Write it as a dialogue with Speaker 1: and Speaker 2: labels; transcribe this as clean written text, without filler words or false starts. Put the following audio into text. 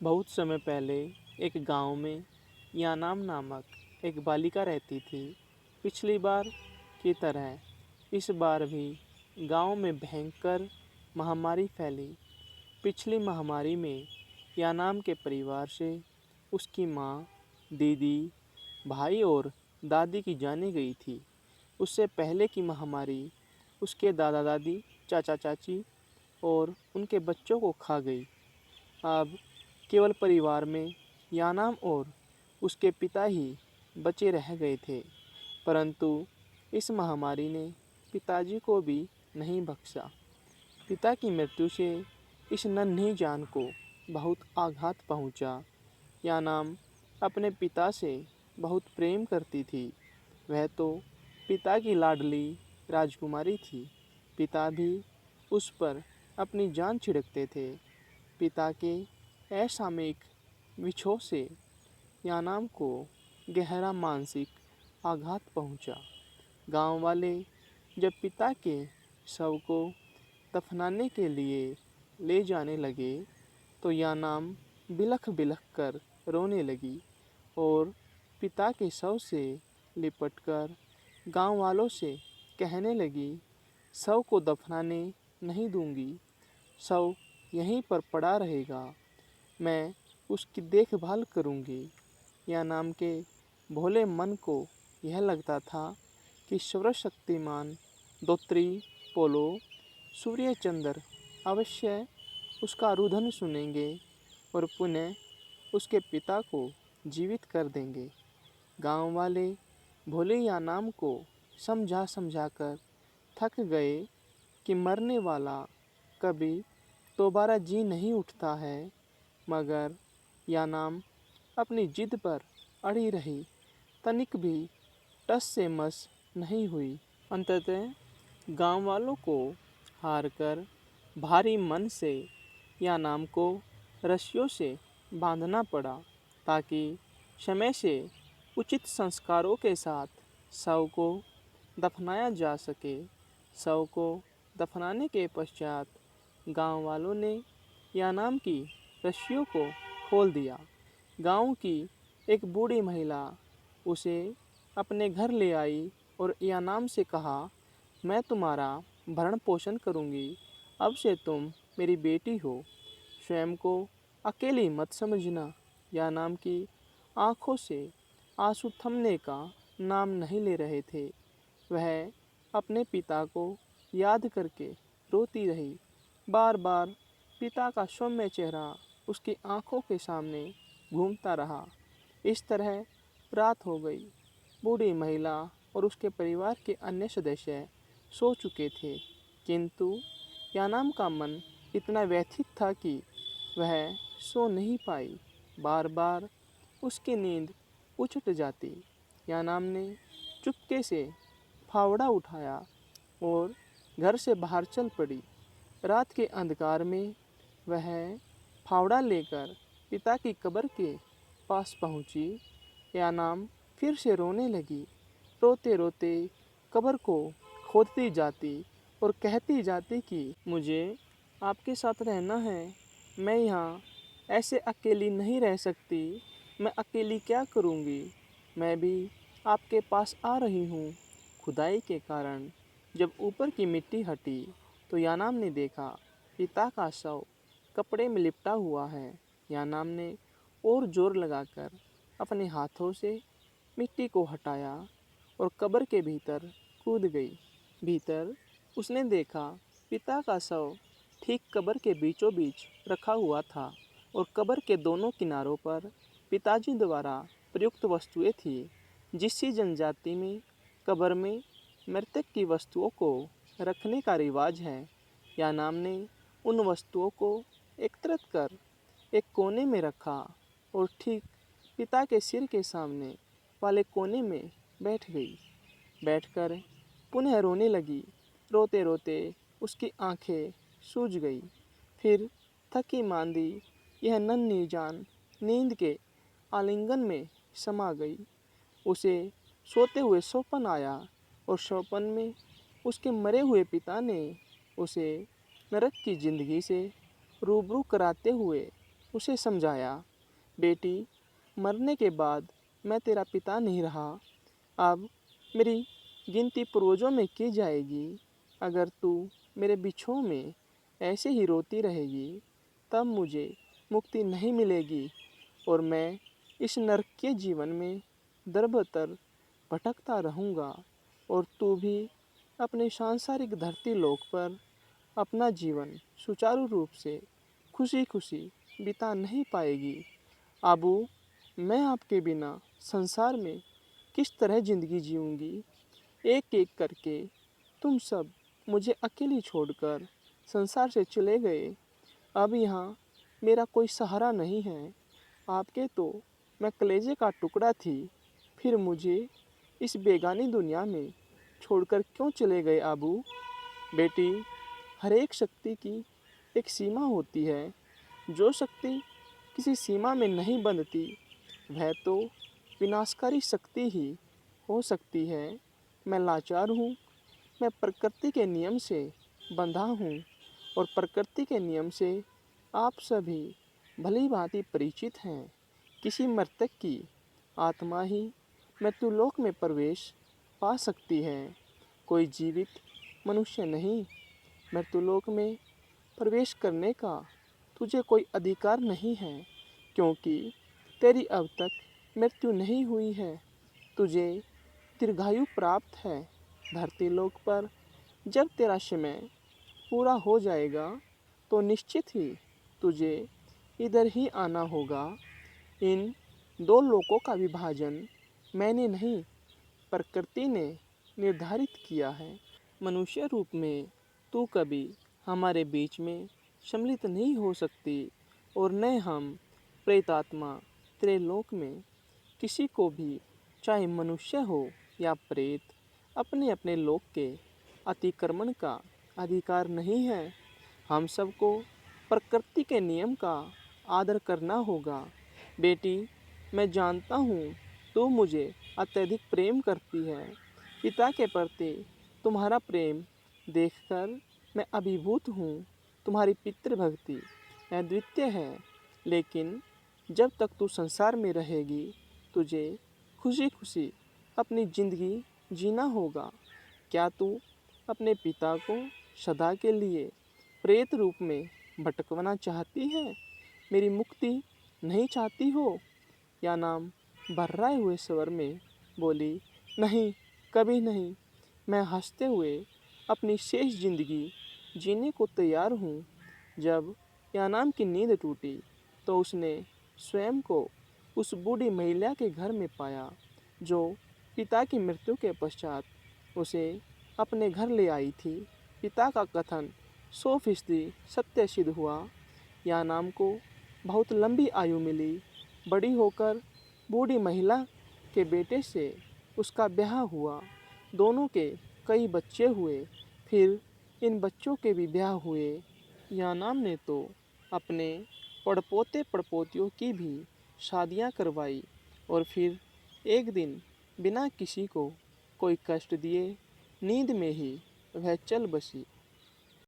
Speaker 1: बहुत समय पहले एक गांव में यानाम नामक एक बालिका रहती थी। पिछली बार की तरह इस बार भी गांव में भयंकर महामारी फैली। पिछली महामारी में यानाम के परिवार से उसकी माँ, दीदी, भाई और दादी की जानें गई थी। उससे पहले की महामारी उसके दादा दादी, चाचा चाची और उनके बच्चों को खा गई। अब केवल परिवार में यानाम और उसके पिता ही बचे रह गए थे। परंतु इस महामारी ने पिताजी को भी नहीं बख्शा। पिता की मृत्यु से इस नन्ही जान को बहुत आघात पहुंचा। यानाम अपने पिता से बहुत प्रेम करती थी। वह तो पिता की लाडली राजकुमारी थी। पिता भी उस पर अपनी जान छिड़कते थे। पिता के असामयिक विछोह से यानाम को गहरा मानसिक आघात पहुंचा। गांव वाले जब पिता के शव को दफनाने के लिए ले जाने लगे तो यानाम बिलख बिलख कर रोने लगी और पिता के शव से लिपटकर गांव वालों से कहने लगी, शव को दफनाने नहीं दूंगी, शव यहीं पर पड़ा रहेगा, मैं उसकी देखभाल करूंगी। यानाम के भोले मन को यह लगता था कि सर्वशक्तिमान दोत्री पोलो सूर्य चंद्र अवश्य उसका रुदन सुनेंगे और पुनः उसके पिता को जीवित कर देंगे। गांव वाले भोले यानाम को समझा समझा कर थक गए कि मरने वाला कभी दोबारा जी नहीं उठता है। मगर यानाम अपनी जिद पर अड़ी रही, तनिक भी टस से मस नहीं हुई। अंततः गांव वालों को हार कर भारी मन से यानाम को रस्सियों से बांधना पड़ा ताकि समय से उचित संस्कारों के साथ शव को दफनाया जा सके। शव को दफनाने के पश्चात गांव वालों ने यानाम की रस्सियों को खोल दिया। गांव की एक बूढ़ी महिला उसे अपने घर ले आई और यानाम से कहा, मैं तुम्हारा भरण पोषण करूंगी। अब से तुम मेरी बेटी हो। स्वयं को अकेली मत समझना। यानाम की आंखों से आंसू थमने का नाम नहीं ले रहे थे। वह अपने पिता को याद करके रोती रही। बार बार पिता का सौम्य चेहरा उसकी आंखों के सामने घूमता रहा। इस तरह रात हो गई। बूढ़ी महिला और उसके परिवार के अन्य सदस्य सो चुके थे, किंतु यानाम का मन इतना व्यथित था कि वह सो नहीं पाई। बार बार उसकी नींद उछट जाती। यानाम ने चुपके से फावड़ा उठाया और घर से बाहर चल पड़ी। रात के अंधकार में वह फावड़ा लेकर पिता की कब्र के पास पहुंची। यानाम फिर से रोने लगी। रोते रोते कब्र को खोदती जाती और कहती जाती कि मुझे आपके साथ रहना है। मैं यहाँ ऐसे अकेली नहीं रह सकती। मैं अकेली क्या करूँगी। मैं भी आपके पास आ रही हूँ। खुदाई के कारण जब ऊपर की मिट्टी हटी तो यानाम ने देखा पिता का शव कपड़े में लिपटा हुआ है। यानाम ने और जोर लगाकर अपने हाथों से मिट्टी को हटाया और कब्र के भीतर कूद गई। भीतर उसने देखा पिता का शव ठीक कब्र के बीचों बीच रखा हुआ था और कब्र के दोनों किनारों पर पिताजी द्वारा प्रयुक्त वस्तुएं थी। जिस जनजाति में कब्र में मृतक की वस्तुओं को रखने का रिवाज है, यानाम ने उन वस्तुओं को एकत्रित कर एक कोने में रखा और ठीक पिता के सिर के सामने वाले कोने में बैठ गई। बैठकर पुनः रोने लगी। रोते रोते उसकी आंखें सूज गई। फिर थकी मांदी यह नन्ही जान नींद के आलिंगन में समा गई। उसे सोते हुए सपन आया और सपन में उसके मरे हुए पिता ने उसे नरक की जिंदगी से रूबरू कराते हुए उसे समझाया, बेटी, मरने के बाद मैं तेरा पिता नहीं रहा। अब मेरी गिनती पूर्वजों में की जाएगी। अगर तू मेरे बिछोह में ऐसे ही रोती रहेगी तब मुझे मुक्ति नहीं मिलेगी और मैं इस नरकीय जीवन में दर-बदर भटकता रहूँगा और तू भी अपने सांसारिक धरती लोक पर अपना जीवन सुचारू रूप से खुशी खुशी बिता नहीं पाएगी। अबू, मैं आपके बिना संसार में किस तरह जिंदगी जीऊँगी? एक एक करके तुम सब मुझे अकेली छोड़कर संसार से चले गए। अब यहाँ मेरा कोई सहारा नहीं है। आपके तो मैं कलेजे का टुकड़ा थी, फिर मुझे इस बेगानी दुनिया में छोड़कर क्यों चले गए आबू? बेटी, हर एक शक्ति की एक सीमा होती है। जो शक्ति किसी सीमा में नहीं बंधती वह तो विनाशकारी शक्ति ही हो सकती है। मैं लाचार हूँ, मैं प्रकृति के नियम से बंधा हूँ और प्रकृति के नियम से आप सभी भली भांति परिचित हैं। किसी मृतक की आत्मा ही मृत्युलोक में प्रवेश पा सकती है, कोई जीवित मनुष्य नहीं। मृत्युलोक में प्रवेश करने का तुझे कोई अधिकार नहीं है, क्योंकि तेरी अब तक मृत्यु नहीं हुई है। तुझे दीर्घायु प्राप्त है। धरती लोक पर जब तेरा समय पूरा हो जाएगा तो निश्चित ही तुझे इधर ही आना होगा। इन दो लोकों का विभाजन मैंने नहीं, प्रकृति ने निर्धारित किया है। मनुष्य रूप में तू कभी हमारे बीच में सम्मिलित नहीं हो सकती और न हम प्रेतात्मा तेरे लोक में किसी को भी, चाहे मनुष्य हो या प्रेत, अपने अपने लोक के अतिक्रमण का अधिकार नहीं है। हम सबको प्रकृति के नियम का आदर करना होगा। बेटी, मैं जानता हूँ तू मुझे अत्यधिक प्रेम करती है। पिता के प्रति तुम्हारा प्रेम देखकर मैं अभिभूत हूँ। तुम्हारी पितृभक्ति अद्वितीय है, लेकिन जब तक तू संसार में रहेगी तुझे खुशी खुशी अपनी जिंदगी जीना होगा। क्या तू अपने पिता को सदा के लिए प्रेत रूप में भटकवाना चाहती है? मेरी मुक्ति नहीं चाहती हो? या नाम भर्राए हुए स्वर में बोली, नहीं, कभी नहीं। मैं हंसते हुए अपनी शेष जिंदगी जीने को तैयार हूँ। जब यानाम की नींद टूटी तो उसने स्वयं को उस बूढ़ी महिला के घर में पाया जो पिता की मृत्यु के पश्चात उसे अपने घर ले आई थी। पिता का कथन 100% सत्य सिद्ध हुआ। यानाम को बहुत लंबी आयु मिली। बड़ी होकर बूढ़ी महिला के बेटे से उसका ब्याह हुआ। दोनों के कई बच्चे हुए। फिर इन बच्चों के भी ब्याह हुए। यानाम ने तो अपने पड़पोते पड़पोतियों की भी शादियां करवाई और फिर एक दिन बिना किसी को कोई कष्ट दिए नींद में ही वह चल बसी।